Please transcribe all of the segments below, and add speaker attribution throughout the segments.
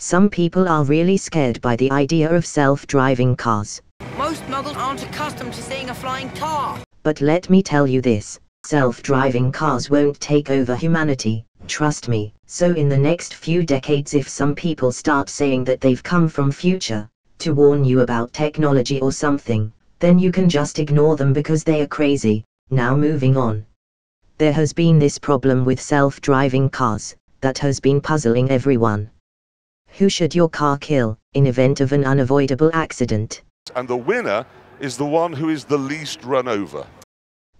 Speaker 1: Some people are really scared by the idea of self-driving cars.
Speaker 2: Most muggles aren't accustomed to seeing a flying car.
Speaker 1: But let me tell you this, self-driving cars won't take over humanity, trust me. So in the next few decades, if some people start saying that they've come from future to warn you about technology or something, then you can just ignore them because they are crazy. Now moving on. There has been this problem with self-driving cars that has been puzzling everyone. Who should your car kill in event of an unavoidable accident?
Speaker 3: And the winner is the one who is the least run over.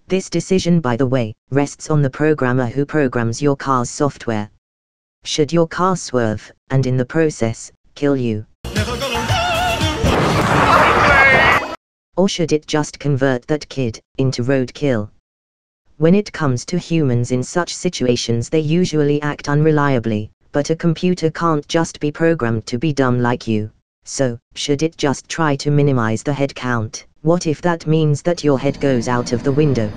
Speaker 1: This decision, by the way, rests on the programmer who programs your car's software. Should your car swerve, and in the process, kill you? Or should it just convert that kid into roadkill? When it comes to humans in such situations, they usually act unreliably, but a computer can't just be programmed to be dumb like you. So, should it just try to minimize the head count? What if that means that your head goes out of the window?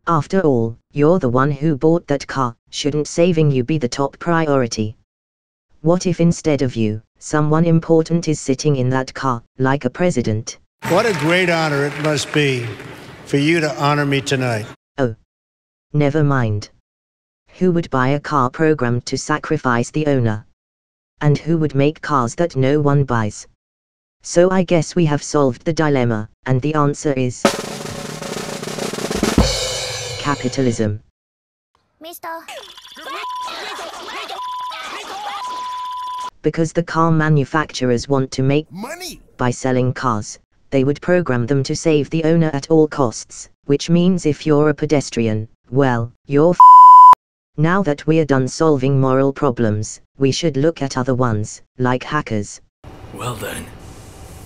Speaker 1: After all, you're the one who bought that car. Shouldn't saving you be the top priority? What if instead of you, someone important is sitting in that car, like a president?
Speaker 4: What a great honor it must be for you to honor me tonight.
Speaker 1: Oh. Never mind. Who would buy a car programmed to sacrifice the owner? And who would make cars that no one buys? So I guess we have solved the dilemma, and the answer is capitalism. Because the car manufacturers want to make money by selling cars, they would program them to save the owner at all costs, which means if you're a pedestrian, well, you're Now that we're done solving moral problems, we should look at other ones, like hackers.
Speaker 5: Well then,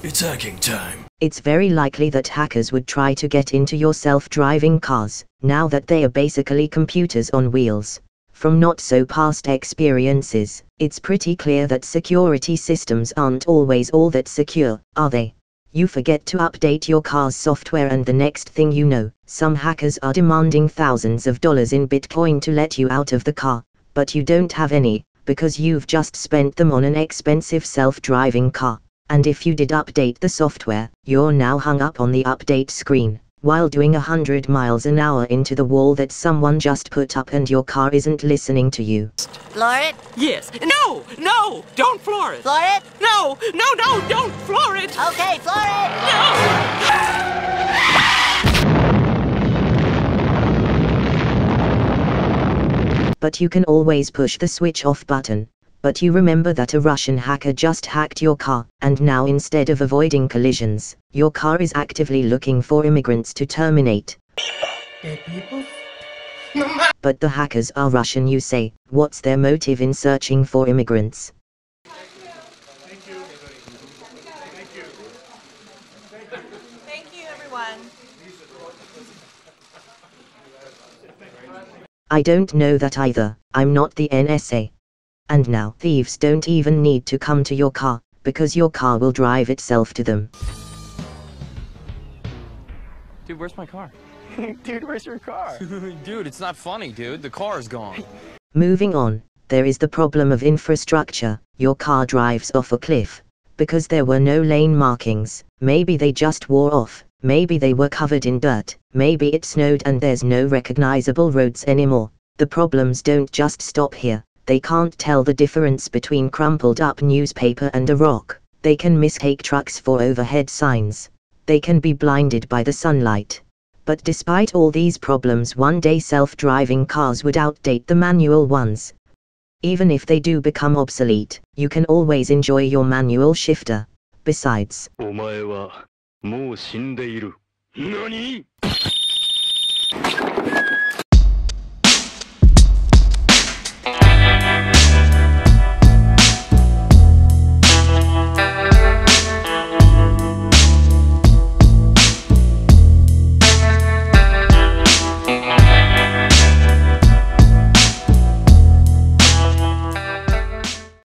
Speaker 5: it's hacking time.
Speaker 1: It's very likely that hackers would try to get into your self-driving cars, now that they are basically computers on wheels. From not so past experiences, it's pretty clear that security systems aren't always all that secure, are they? You forget to update your car's software and the next thing you know, some hackers are demanding thousands of dollars in Bitcoin to let you out of the car, but you don't have any, because you've just spent them on an expensive self-driving car. And if you did update the software, you're now hung up on the update screen, while doing 100 miles an hour into the wall that someone just put up, and your car isn't listening to you.
Speaker 2: Floor it?
Speaker 6: Yes. No! No! Don't floor it!
Speaker 2: Floor it?
Speaker 6: No! No, no! Don't floor it!
Speaker 2: Okay, floor it!
Speaker 6: No!
Speaker 1: But you can always push the switch off button. But you remember that a Russian hacker just hacked your car, and now instead of avoiding collisions, your car is actively looking for immigrants to terminate. But the hackers are Russian, you say. What's their motive in searching for immigrants?
Speaker 7: Thank you. Thank you.
Speaker 8: Thank you, everyone.
Speaker 1: I don't know that either. I'm not the NSA. And now thieves don't even need to come to your car, because your car will drive itself to them.
Speaker 6: Dude, where's my car?
Speaker 7: Dude, where's your car?
Speaker 6: Dude, it's not funny, dude. The car's gone.
Speaker 1: Moving on, there is the problem of infrastructure. Your car drives off a cliff. Because there were no lane markings, maybe they just wore off, maybe they were covered in dirt, maybe it snowed and there's no recognizable roads anymore. The problems don't just stop here. They can't tell the difference between crumpled up newspaper and a rock. They can mistake trucks for overhead signs. They can be blinded by the sunlight. But despite all these problems, one day self-driving cars would outdate the manual ones. Even if they do become obsolete, you can always enjoy your manual shifter. Besides,
Speaker 5: Omae wa mou shinde iru. Nani?